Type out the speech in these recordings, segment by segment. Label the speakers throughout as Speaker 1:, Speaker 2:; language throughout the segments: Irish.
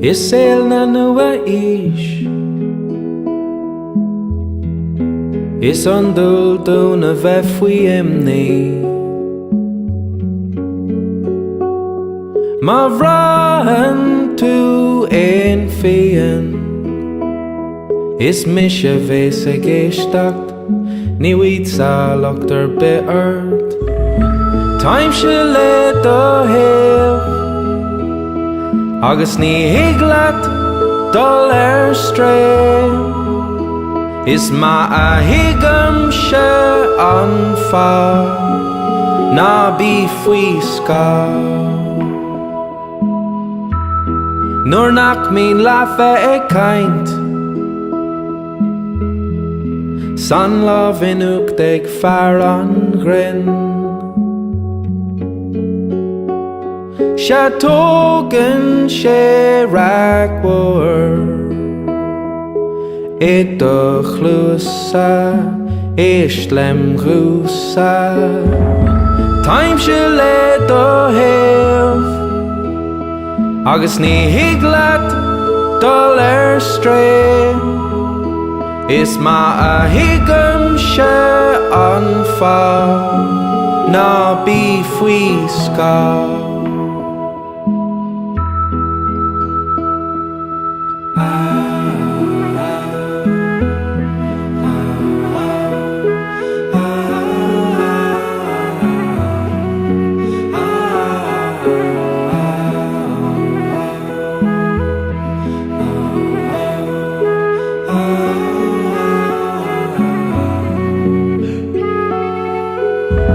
Speaker 1: is él na nua is. Is an dul dúna bheith faoi imní. Má bhraithin tú éon féin, is mise bhés a géisteacht, ní bhuaid sálacht ar bith ort. Táim se le do thaobh, agus ní higleat dul ar straim. Is má a hiagam se an fearr, ná bí faoi scáil. Nuair nach mín leatha ag caint, san lá bhinneach ag fearr an ghrinn. Se tógann sé reachmhór i do chluasa, éislem ghúsa. Táim se le do thaobh, agus ní higleat dul ar straim. Is má a hiagam se an fearr, ná bí faoi scáil.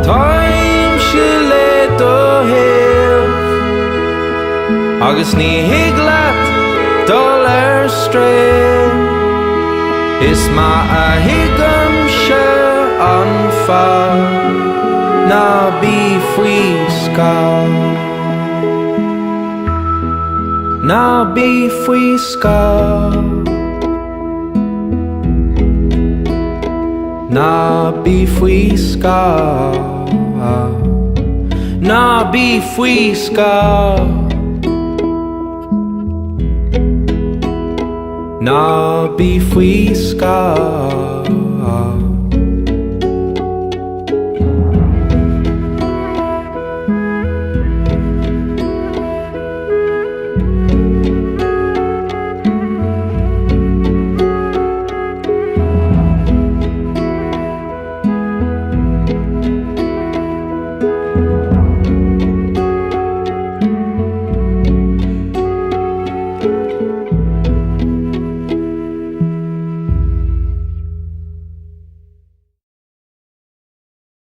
Speaker 1: Táim se le do thaobh, agus ní higleat dul ar straim. Is má a hiagam se an fearr, ná bí faoi scáil. Ná bí faoi scáil. Ná bí faoi scáil. Ná bí faoi scáil. Ná bí faoi scáil.